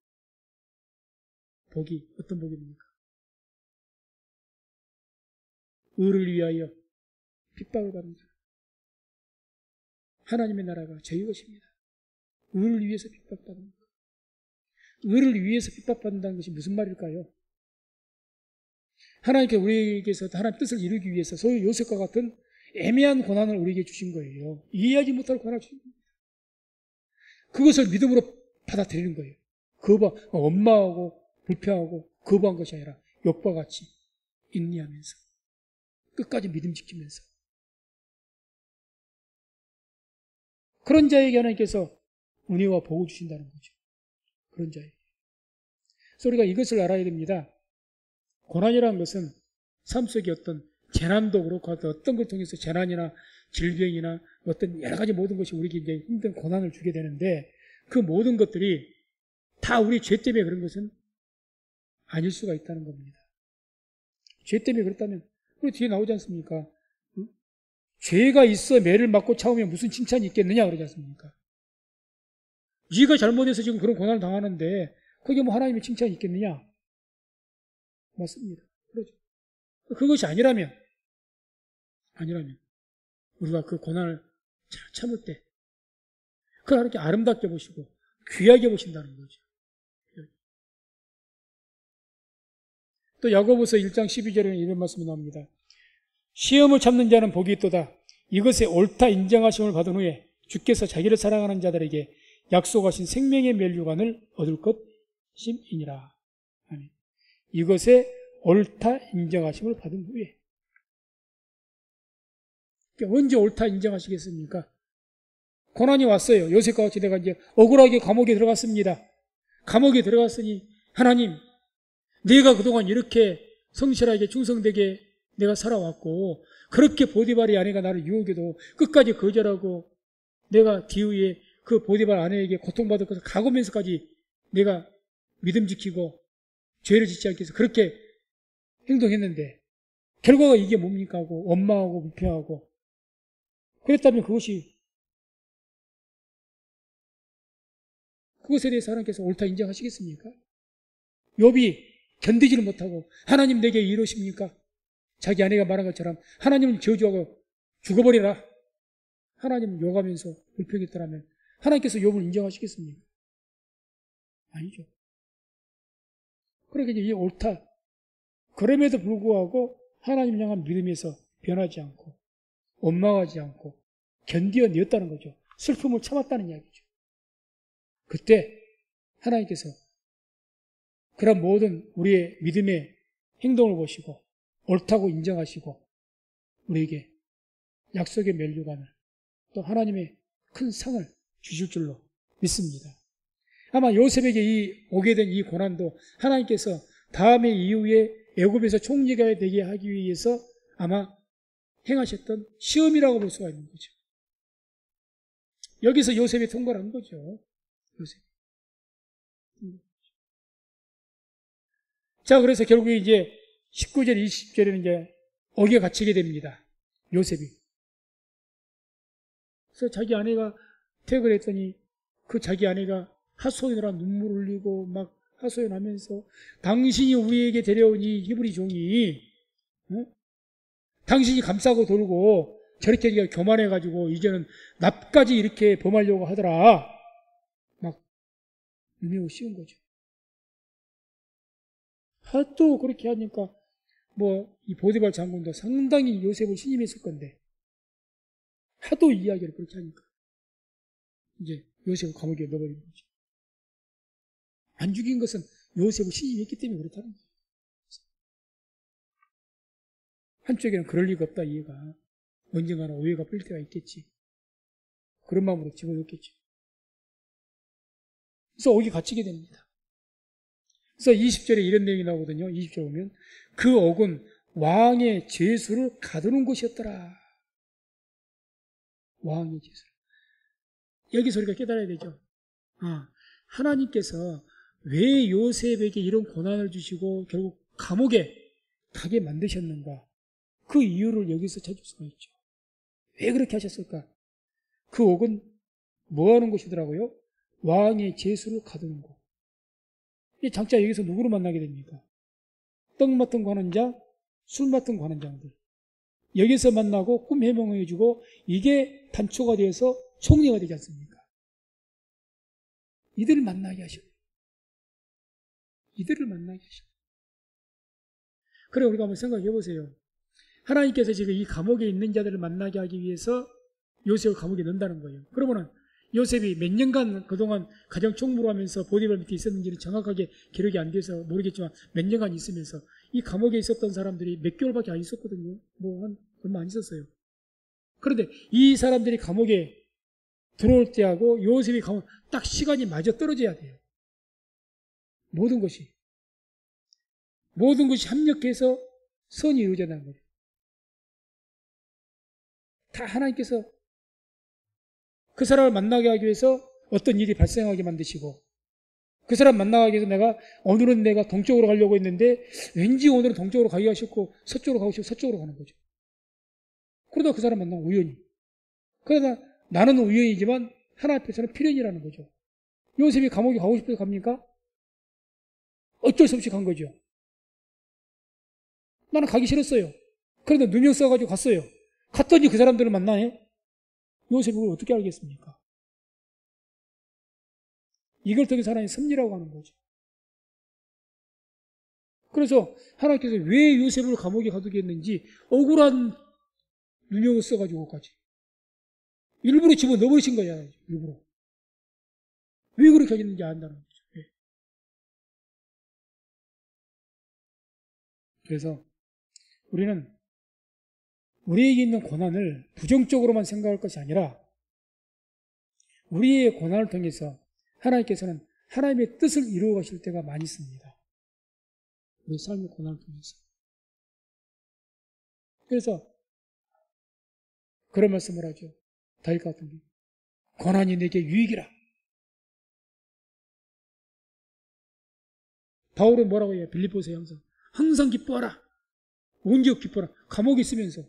복이 어떤 복입니까? 의를 위하여 핍박을 받는 자. 하나님의 나라가 저희 것입니다. 의를 위해서 핍박받는 것. 의를 위해서 핍박받는다는 것이 무슨 말일까요? 하나님께 우리에게서 하나님의 뜻을 이루기 위해서 소위 요셉과 같은 애매한 고난을 우리에게 주신 거예요. 이해하지 못할 고난을 주신 겁니다. 그것을 믿음으로 받아들이는 거예요. 원망하고 불평하고 거부한 것이 아니라 욥과 같이 인내하면서 끝까지 믿음 지키면서 그런 자에게 하나님께서 은혜와 복을 주신다는 거죠. 그런 자에게. 그래서 우리가 이것을 알아야 됩니다. 고난이라는 것은 삶 속에 어떤 재난도 그렇고 어떤 걸 통해서 재난이나 질병이나 어떤 여러 가지 모든 것이 우리에게 이제 힘든 고난을 주게 되는데 그 모든 것들이 다 우리 죄 때문에 그런 것은 아닐 수가 있다는 겁니다. 죄 때문에 그렇다면 그 뒤에 나오지 않습니까? 죄가 있어 매를 맞고 참으면 무슨 칭찬이 있겠느냐 그러지 않습니까? 네가 잘못해서 지금 그런 고난을 당하는데 거기에 뭐 하나님의 칭찬이 있겠느냐? 맞습니다. 그렇죠. 그것이 아니라면 우리가 그 고난을 잘 참을 때 그걸 이렇게 아름답게 보시고 귀하게 보신다는 거죠. 또 야고보서 1장 12절에는 이런 말씀이 나옵니다. 시험을 참는 자는 복이 있도다. 이것에 옳다 인정하심을 받은 후에 주께서 자기를 사랑하는 자들에게 약속하신 생명의 면류관을 얻을 것임이니라. 아멘. 이것에 옳다 인정하심을 받은 후에. 그러니까 언제 옳다 인정하시겠습니까? 고난이 왔어요. 요셉과 같이 내가 이제 억울하게 감옥에 들어갔습니다. 감옥에 들어갔으니 하나님 내가 그동안 이렇게 성실하게 충성되게 내가 살아왔고 그렇게 보디발의 아내가 나를 유혹해도 끝까지 거절하고 내가 뒤에 그 보디발 아내에게 고통받을 것을 각오면서까지 내가 믿음 지키고 죄를 짓지 않기 위해서 그렇게 행동했는데 결과가 이게 뭡니까 하고 원망하고 불평하고 그랬다면 그것에 대해서 하나님께서 옳다 인정하시겠습니까? 욥이 견디지를 못하고 하나님 내게 이러십니까? 자기 아내가 말한 것처럼 하나님을 저주하고 죽어버리라. 하나님을 욕하면서 불평했더라면 하나님께서 욥을 인정하시겠습니까? 아니죠. 그러니까 이게 옳다. 그럼에도 불구하고 하나님 향한 믿음에서 변하지 않고 원망하지 않고 견디어내었다는 거죠. 슬픔을 참았다는 이야기죠. 그때 하나님께서 그런 모든 우리의 믿음의 행동을 보시고 옳다고 인정하시고 우리에게 약속의 면류관을 또 하나님의 큰 상을 주실 줄로 믿습니다. 아마 요셉에게 오게 된 이 고난도 하나님께서 다음의 이후에 애굽에서 총리가 되게 하기 위해서 아마 행하셨던 시험이라고 볼 수가 있는 거죠. 여기서 요셉이 통과를 한 거죠. 요셉. 자, 그래서 결국에 이제 19절, 20절에는 이제 옥에 갇히게 됩니다. 요셉이. 그래서 자기 아내가 퇴근을 했더니 그 자기 아내가 하소연하라 눈물 흘리고 막 하소연하면서 당신이 우리에게 데려온 이 히브리 종이 당신이 감싸고 돌고 저렇게 교만해가지고 이제는 납까지 이렇게 범하려고 하더라. 막 매우 쉬운 거죠. 하도 그렇게 하니까 이 보디발 장군도 상당히 요셉을 신임했을 건데 하도 이야기를 그렇게 하니까 이제 요셉을 감옥에 넣어버린 거죠. 안 죽인 것은 요셉을 신임했기 때문에 그렇다는 거예요. 한쪽에는 그럴 리가 없다 이해가. 언젠가는 오해가 풀릴 때가 있겠지. 그런 마음으로 집어넣겠죠. 그래서 옥에 갇히게 됩니다. 그래서 20절에 이런 내용이 나오거든요. 20절 보면 그 옥은 왕의 죄수를 가두는 곳이었더라. 왕의 죄수를. 여기서 우리가 깨달아야 되죠. 하나님께서 왜 요셉에게 이런 고난을 주시고 결국 감옥에 가게 만드셨는가? 그 이유를 여기서 찾을 수가 있죠. 왜 그렇게 하셨을까? 그 옥은 뭐 하는 곳이더라고요? 왕의 죄수를 가두는 곳. 이 장차 여기서 누구를 만나게 됩니까? 떡 맡은 관원자, 술 맡은 관원장들. 여기서 만나고 꿈 해몽해주고 이게 단초가 되어서 총리가 되지 않습니까? 이들을 만나게 하셔요. 이들을 만나게 하셔요. 그래 우리가 한번 생각해 보세요. 하나님께서 지금 이 감옥에 있는 자들을 만나게 하기 위해서 요셉을 감옥에 넣는다는 거예요. 그러면은 요셉이 몇 년간 그동안 가정 총무로 하면서 보디발 밑에 있었는지는 정확하게 기록이 안 돼서 모르겠지만 몇 년간 있으면서 이 감옥에 있었던 사람들이 몇 개월밖에 안 있었거든요. 얼마 안 있었어요. 그런데 이 사람들이 감옥에 들어올 때하고 요셉이 감옥 딱 시간이 맞아 떨어져야 돼요. 모든 것이 합력해서 선이 이루어진다는 거죠. 다 하나님께서 그 사람을 만나게 하기 위해서 어떤 일이 발생하게 만드시고 그 사람 만나기 위해서 오늘은 내가 동쪽으로 가려고 했는데 왠지 오늘은 동쪽으로 가기가 싫고 서쪽으로 가고 싶고 서쪽으로 가는 거죠. 그러다 그 사람 만나면 우연히. 그러다 나는 우연이지만 하나님 앞에서는 필연이라는 거죠. 요셉이 감옥에 가고 싶어서 갑니까? 어쩔 수 없이 간 거죠. 나는 가기 싫었어요. 그런데 누명 써가지고 갔어요. 갔더니 그 사람들을 만나네? 요셉이 그걸 어떻게 알겠습니까? 이걸 통해서 하나님의 섭리라고 하는 거죠. 그래서 하나님께서 왜 요셉을 감옥에 가두게 했는지 억울한 누명을 써가지고까지 일부러 집어넣어버리신 거야. 일부러. 왜 그렇게 하겠는지 안다는 거죠. 네. 그래서 우리는 우리에게 있는 고난을 부정적으로만 생각할 것이 아니라 우리의 고난을 통해서 하나님께서는 하나님의 뜻을 이루어 가실 때가 많이 있습니다. 우리 삶의 고난을 통해서. 그래서 그런 말씀을 하죠. 다윗 같은 게. 고난이 내게 유익이라. 바울은 뭐라고 해요? 빌립보서에 항상 기뻐하라. 언제 기뻐하라. 감옥에 있으면서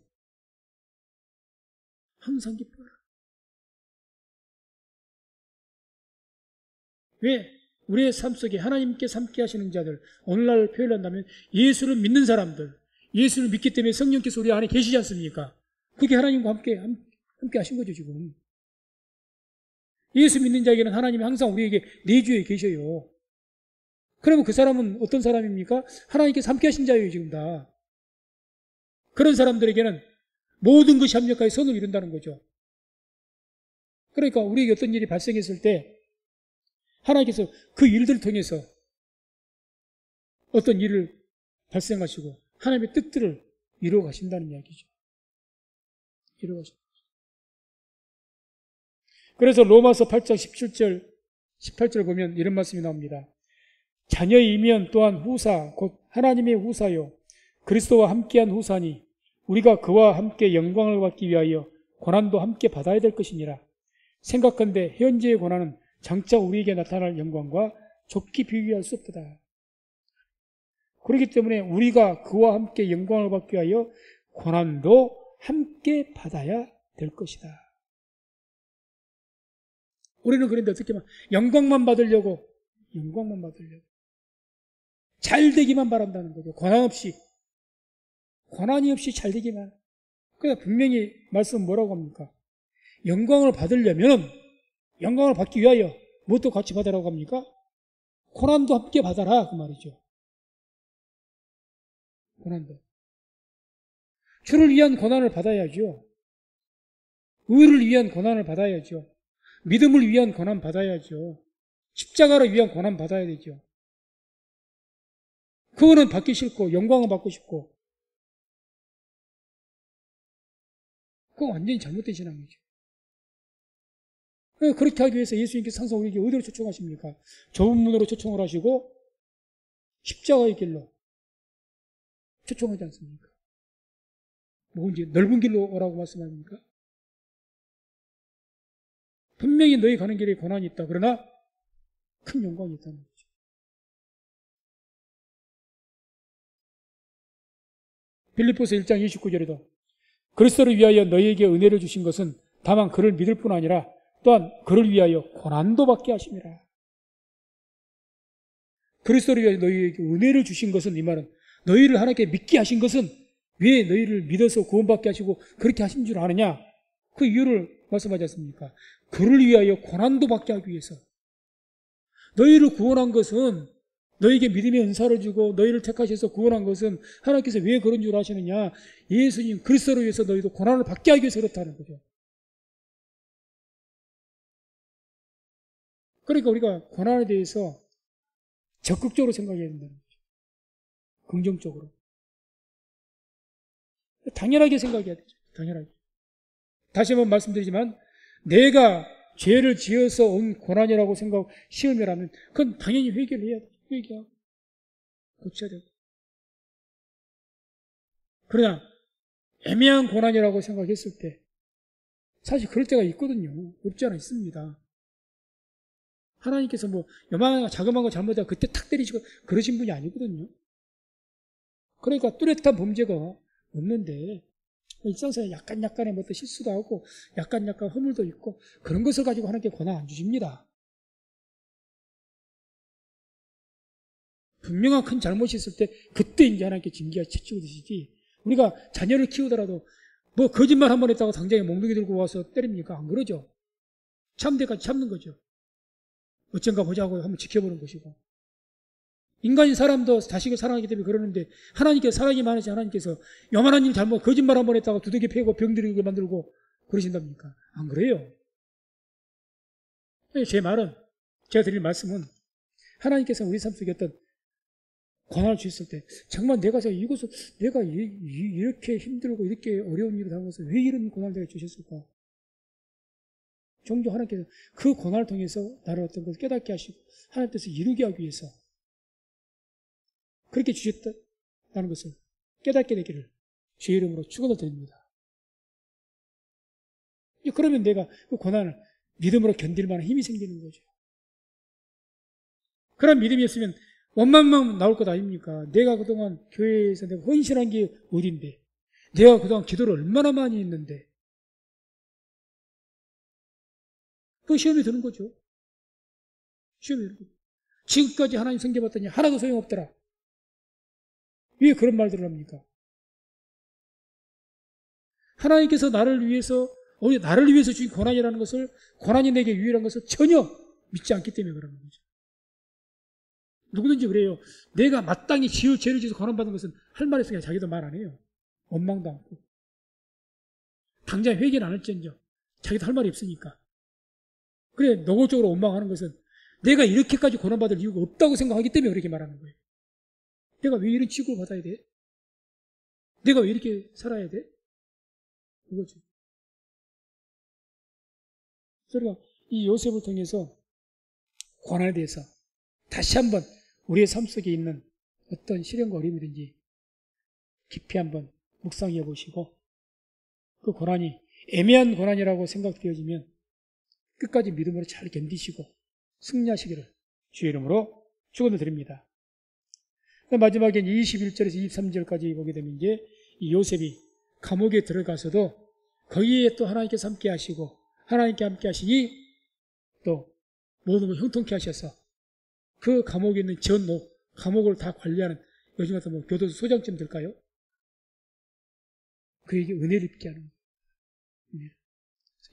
항상 기뻐하라. 왜? 우리의 삶 속에 하나님께 함께 하시는 자들, 오늘날 표현한다면 예수를 믿는 사람들, 예수를 믿기 때문에 성령께서 우리 안에 계시지 않습니까? 그게 하나님과 함께 하신 거죠, 지금. 예수 믿는 자에게는 하나님이 항상 우리에게 내주에 계셔요. 그러면 그 사람은 어떤 사람입니까? 하나님께서 함께 하신 자예요, 지금 다. 그런 사람들에게는 모든 것이 합력하여 선을 이룬다는 거죠. 그러니까 우리에게 어떤 일이 발생했을 때 하나님께서 그 일들을 통해서 어떤 일을 발생하시고 하나님의 뜻들을 이루어 가신다는 이야기죠. 이루어 가신다. 그래서 로마서 8장 17절, 18절 보면 이런 말씀이 나옵니다. 자녀이면 또한 후사, 곧 하나님의 후사요. 그리스도와 함께한 후사니 우리가 그와 함께 영광을 받기 위하여 고난도 함께 받아야 될 것이니라. 생각한데 현재의 고난은 장차 우리에게 나타날 영광과 좁게 비교할 수 없다. 그렇기 때문에 우리가 그와 함께 영광을 받기 위하여 고난도 함께 받아야 될 것이다. 우리는 그런데 어떻게 하면 영광만 받으려고 잘 되기만 바란다는 거죠. 고난이 없이 잘 되기만. 그러니까 분명히 말씀은 뭐라고 합니까? 영광을 받기 위하여 무엇도 같이 받으라고 합니까? 고난도 함께 받아라 그 말이죠. 고난도. 주를 위한 고난을 받아야죠. 의를 위한 고난을 받아야죠. 믿음을 위한 고난 받아야죠. 십자가를 위한 고난 받아야 되죠. 그거는 받기 싫고 영광을 받고 싶고 그건 완전히 잘못된 신앙이죠. 그렇게 하기 위해서 예수님께서 항상 우리에게 어디로 초청하십니까? 좁은 문으로 초청을 하시고 십자가의 길로 초청하지 않습니까? 뭔지 넓은 길로 오라고 말씀합니까? 분명히 너희 가는 길에 고난이 있다. 그러나 큰 영광이 있다는 거죠. 빌립보서 1장 29절에도 그리스도를 위하여 너희에게 은혜를 주신 것은 다만 그를 믿을 뿐 아니라 또한 그를 위하여 고난도 받게 하심이라. 그리스도를 위하여 너희에게 은혜를 주신 것은, 이 말은 너희를 하나님께 믿게 하신 것은 왜 너희를 믿어서 구원받게 하시고 그렇게 하신 줄 아느냐? 그 이유를 말씀하지 않습니까? 그를 위하여 고난도 받게 하기 위해서. 너희를 구원한 것은, 너희에게 믿음의 은사를 주고 너희를 택하셔서 구원한 것은 하나님께서 왜 그런 줄 아시느냐? 예수님 그리스도를 위해서 너희도 고난을 받게 하기 위해서 그렇다는 거죠. 그러니까 우리가 고난에 대해서 적극적으로 생각해야 된다는 거죠. 긍정적으로. 당연하게 생각해야 되죠. 당연하게. 다시 한번 말씀드리지만 내가 죄를 지어서 온 고난이라고 생각하고 시험이라면 그건 당연히 회개를 해야 돼요. 회개하고 고쳐야 되고. 그러나 애매한 고난이라고 생각했을 때 사실 그럴 때가 있거든요. 없지 않아 있습니다. 하나님께서 뭐 요만한 자그마한 거 잘못하고 그때 탁 때리시고 그러신 분이 아니거든요. 그러니까 뚜렷한 범죄가 없는데 일상생활에 약간의 뭐 실수도 하고 약간 허물도 있고 그런 것을 가지고 하나님께 고난 안 주십니다. 분명한 큰 잘못이 있을 때 그때 이제 하나님께 징계가 채찍을 드시지. 우리가 자녀를 키우더라도 뭐 거짓말 한 번 했다고 당장에 몽둥이 들고 와서 때립니까? 안 그러죠. 참대까지 참는 거죠. 어쩐가 보자고 한번 지켜보는 것이고. 인간인 사람도 자식을 사랑하기 때문에 그러는데 하나님께서 사랑이 많으신 하나님께서 요만한 일 잘못 거짓말 한 번 했다가 두들겨 패고 병들게 만들고 그러신답니까? 안 그래요. 제 말은, 제가 드릴 말씀은 하나님께서 우리 삶 속에 어떤 고난을 주셨을 때 정말 내가 이렇게 힘들고 이렇게 어려운 일을 당해서 왜 이런 고난을 내가 주셨을까? 종종 하나님께서 그 고난을 통해서 나를 어떤 것을 깨닫게 하시고 하나님 뜻을 이루게 하기 위해서 그렇게 주셨다는 것을 깨닫게 되기를 주의 이름으로 축원을 드립니다. 그러면 내가 그 고난을 믿음으로 견딜 만한 힘이 생기는 거죠. 그런 믿음이 없으면 원망만 나올 것 아닙니까? 내가 그동안 교회에서 내가 헌신한 게 어딘데? 내가 그동안 기도를 얼마나 많이 했는데? 그 시험이 드는 거죠. 시험이 드는 거죠. 지금까지 하나님 섬겨봤더니 하나도 소용없더라. 왜 그런 말들을 합니까? 하나님께서 나를 위해서 주신 고난이라는 것을, 고난이 내게 유일한 것을 전혀 믿지 않기 때문에 그러는 거죠. 누구든지 그래요. 내가 마땅히 죄를 지어서 고난받은 것은 할 말 있으니까 자기도 말 안 해요. 원망도 않고. 당장 회개는 안 할지언정 자기도 할 말이 없으니까. 그래, 노골적으로 원망하는 것은 내가 이렇게까지 고난받을 이유가 없다고 생각하기 때문에 그렇게 말하는 거예요. 내가 왜 이런 취급을 받아야 돼? 내가 왜 이렇게 살아야 돼? 그거죠. 그러니까 이 요셉을 통해서 고난에 대해서 다시 한번 우리의 삶 속에 있는 어떤 시련과 어려움이든지 깊이 한번 묵상해 보시고, 그 고난이 애매한 고난이라고 생각되어지면 끝까지 믿음으로 잘 견디시고 승리하시기를 주의 이름으로 축원을 드립니다. 마지막에 21절에서 23절까지 보게 되면 이제 이 요셉이 감옥에 들어가서도 거기에 또 하나님께서 함께 하시고, 하나님께 함께 하시니 또 모든 걸 형통케 하셔서 그 감옥에 있는 감옥을 다 관리하는, 요즘 같은 뭐 교도소 소장쯤 될까요? 그에게 은혜를 입게 하는 거예요.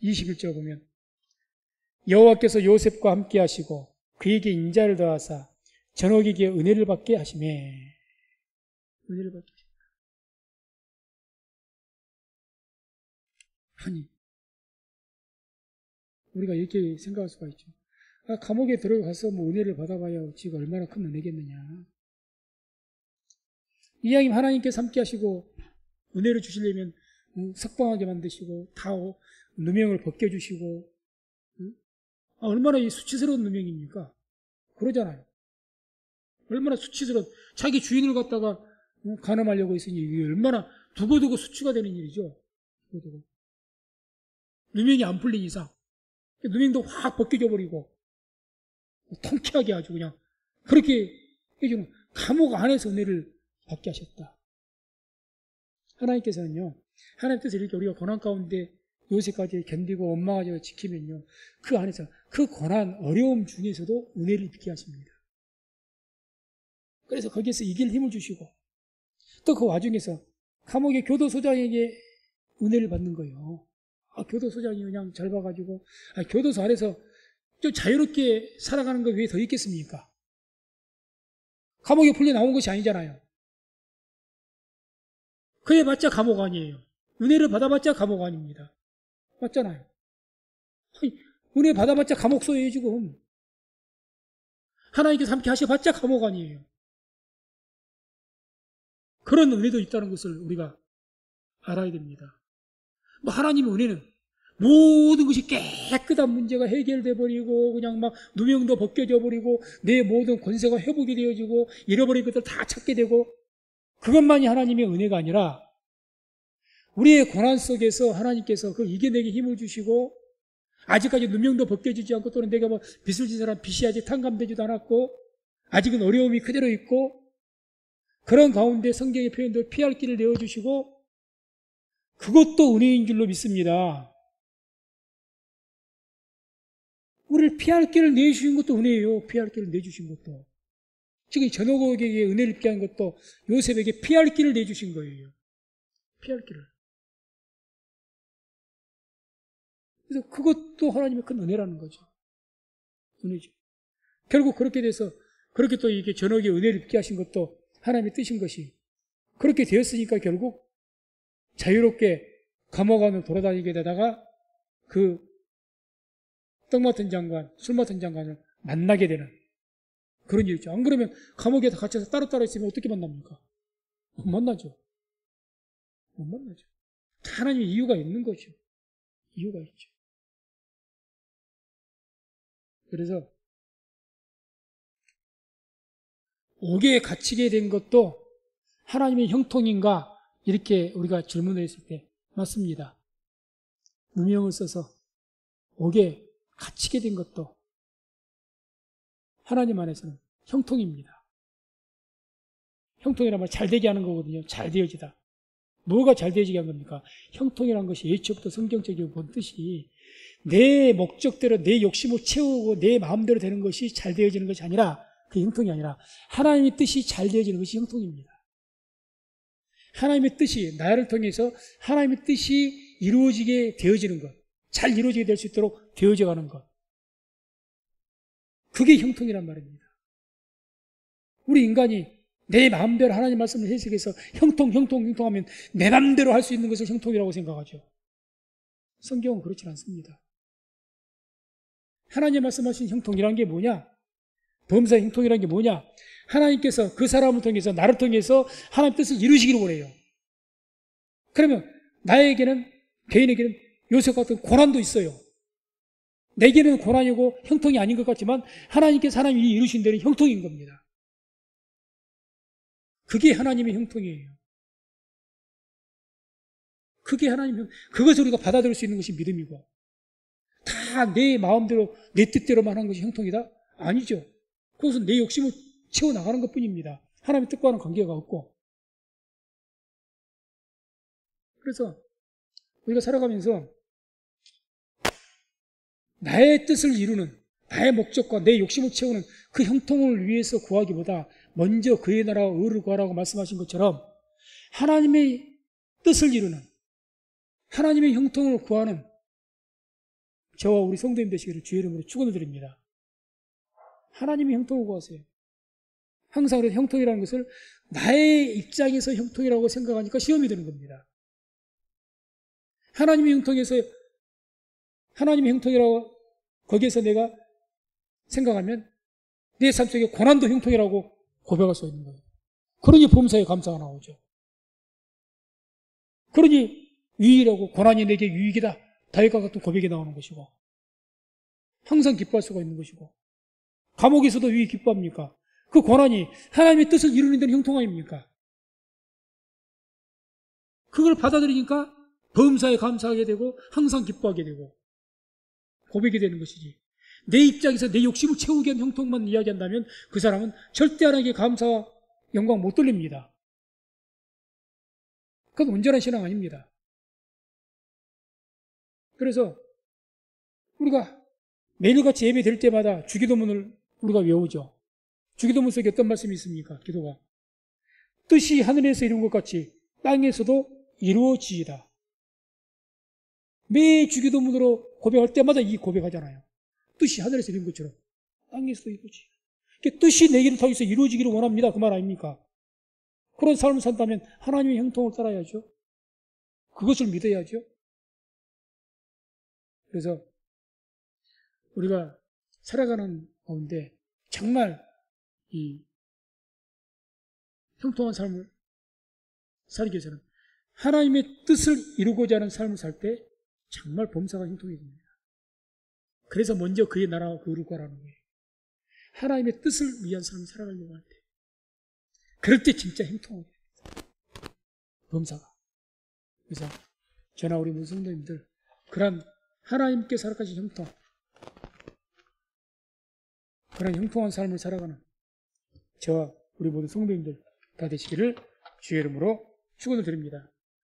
21절 보면 여호와께서 요셉과 함께 하시고 그에게 인자를 더하사 전옥에게 은혜를 받게 하시매. 은혜를 받게 하시매. 아니, 우리가 이렇게 생각할 수가 있죠. 감옥에 들어가서 뭐 은혜를 받아봐야 지가 얼마나 큰 은혜겠느냐. 이왕이면 하나님께서 함께 하시고 은혜를 주시려면 석방하게 만드시고 다 누명을 벗겨주시고, 얼마나 이 수치스러운 누명입니까? 그러잖아요. 얼마나 수치스러운, 자기 주인을 갖다가 간음하려고 했으니 이게 얼마나 두고두고 수치가 되는 일이죠. 두고두고. 누명이 안 풀린 이상 누명도 확 벗겨져 버리고 통쾌하게 아주 그냥 그렇게 해주는, 감옥 안에서 은혜를 받게 하셨다. 하나님께서는요, 하나님께서 이렇게 우리가 고난 가운데 요새까지 견디고 원망하지 지키면요, 그 안에서 그 고난 어려움 중에서도 은혜를 입게 하십니다. 그래서 거기에서 이길 힘을 주시고 또 그 와중에서 감옥의 교도소장에게 은혜를 받는 거예요. 교도소장이 그냥 잘 봐가지고 교도소 안에서 좀 자유롭게 살아가는 거 왜 더 있겠습니까? 감옥에 풀려 나온 것이 아니잖아요. 그래 봤자 감옥 아니에요. 은혜를 받아봤자 감옥 아닙니다. 맞잖아요. 은혜 받아봤자 감옥소예요 지금. 하나님께서 함께 하셔봤자 감옥 아니에요. 그런 은혜도 있다는 것을 우리가 알아야 됩니다. 하나님의 은혜는 모든 것이 깨끗한 문제가 해결돼 버리고 그냥 막 누명도 벗겨져 버리고 내 모든 권세가 회복이 되어지고 잃어버린 것들 다 찾게 되고, 그것만이 하나님의 은혜가 아니라 우리의 고난 속에서 하나님께서 그 이겨내기 힘을 주시고, 아직까지 누명도 벗겨지지 않고 또는 내가 뭐 빚을 진 사람 빚이 아직 탕감되지도 않았고 아직은 어려움이 그대로 있고, 그런 가운데 성경의 표현도 피할 길을 내어주시고, 그것도 은혜인 줄로 믿습니다. 우리를 피할 길을 내주신 것도 은혜예요. 피할 길을 내주신 것도. 지금 전옥에게 은혜를 입게 한 것도 요셉에게 피할 길을 내주신 거예요. 피할 길을. 그래서 그것도 하나님의 큰 은혜라는 거죠. 은혜죠. 결국 그렇게 돼서, 그렇게 또 이게 전옥에 은혜를 입게 하신 것도 하나님의 뜻인 것이, 그렇게 되었으니까 결국 자유롭게 감옥 안을 돌아다니게 되다가 그 떡 맡은 장관, 술 맡은 장관을 만나게 되는 그런 일이죠. 안 그러면 감옥에 갇혀서 따로따로 있으면 어떻게 만납니까? 못 만나죠. 못 만나죠. 하나님의 이유가 있는 거죠. 이유가 있죠. 그래서 옥에 갇히게 된 것도 하나님의 형통인가? 이렇게 우리가 질문을 했을 때 맞습니다. 무명을 써서 옥에 갇히게 된 것도 하나님 안에서는 형통입니다. 형통이란 말 잘 되게 하는 거거든요. 잘 되어지다. 뭐가 잘 되어지게 한 겁니까? 형통이라는 것이 예초부터 성경적이고 본 뜻이 내 목적대로 내 욕심을 채우고 내 마음대로 되는 것이 잘 되어지는 것이 아니라 그 형통이 아니라 하나님의 뜻이 잘 되어지는 것이 형통입니다. 하나님의 뜻이 나를 통해서 하나님의 뜻이 이루어지게 되어지는 것, 잘 이루어지게 될 수 있도록 되어져가는 것, 그게 형통이란 말입니다. 우리 인간이 내 마음대로 하나님 말씀을 해석해서 형통하면 내 마음대로 할 수 있는 것을 형통이라고 생각하죠. 성경은 그렇지 않습니다. 하나님 말씀하신 형통이란 게 뭐냐? 범사의 형통이란 게 뭐냐? 하나님께서 그 사람을 통해서 나를 통해서 하나님 뜻을 이루시기를 원해요. 그러면 나에게는 개인에게는 요새 같은 고난도 있어요. 내게는 고난이고 형통이 아닌 것 같지만 하나님께서 하나님이 이루신 데는 형통인 겁니다. 그게 하나님의 형통이에요. 그게 그것을 우리가 받아들일 수 있는 것이 믿음이고, 다 내 마음대로, 내 뜻대로만 하는 것이 형통이다? 아니죠. 그것은 내 욕심을 채워나가는 것 뿐입니다. 하나님의 뜻과는 관계가 없고. 그래서 우리가 살아가면서 나의 뜻을 이루는, 나의 목적과 내 욕심을 채우는 그 형통을 위해서 구하기보다 먼저 그의 나라와 의를 구하라고 말씀하신 것처럼 하나님의 뜻을 이루는, 하나님의 형통을 구하는 저와 우리 성도님 되시기를 주의 이름으로 축원을 드립니다. 하나님의 형통을 구하세요. 항상 그래서 형통이라는 것을 나의 입장에서 형통이라고 생각하니까 시험이 되는 겁니다. 하나님의 형통이라고 거기에서 내가 생각하면 내 삶 속에 고난도 형통이라고 고백할 수 있는 거예요. 그러니 범사에 감사가 나오죠. 그러니 유익이라고, 고난이 내게 유익이다, 다윗과 같은 고백이 나오는 것이고, 항상 기뻐할 수가 있는 것이고, 감옥에서도 왜 기뻐합니까? 그 고난이 하나님의 뜻을 이루는 데는 형통 아닙니까? 그걸 받아들이니까 범사에 감사하게 되고 항상 기뻐하게 되고 고백이 되는 것이지, 내 입장에서 내 욕심을 채우기 위한 형통만 이야기한다면 그 사람은 절대 하나님께 감사와 영광 못 돌립니다. 그건 온전한 신앙 아닙니다. 그래서 우리가 매일같이 예배 될 때마다 주기도문을 우리가 외우죠. 주기도문 속에 어떤 말씀이 있습니까? 기도가 뜻이 하늘에서 이룬 것 같이 땅에서도 이루어지이다. 매 주기도문으로 고백할 때마다 이 고백하잖아요. 뜻이 하늘에서 이룬 것처럼 땅에서도 이루어지. 뜻이 내게를 통해서 이루어지기를 원합니다. 그 말 아닙니까? 그런 삶을 산다면 하나님의 형통을 따라야죠. 그것을 믿어야죠. 그래서 우리가 살아가는 가운데 정말 이 형통한 삶을 살기 위해서는 하나님의 뜻을 이루고자 하는 삶을 살 때 정말 범사가 형통이 됩니다. 그래서 먼저 그의 나라와 그 의를 구하라는 거예요. 하나님의 뜻을 위한 삶을 살아가려고 할 때, 그럴 때 진짜 형통하게 됩니다. 범사가. 그래서 저나 우리 모든 성도님들, 그런 하나님께 살아가신 형통, 그런 형통한 삶을 살아가는 저와 우리 모든 성도님들 다 되시기를 주의 이름으로 축원을 드립니다.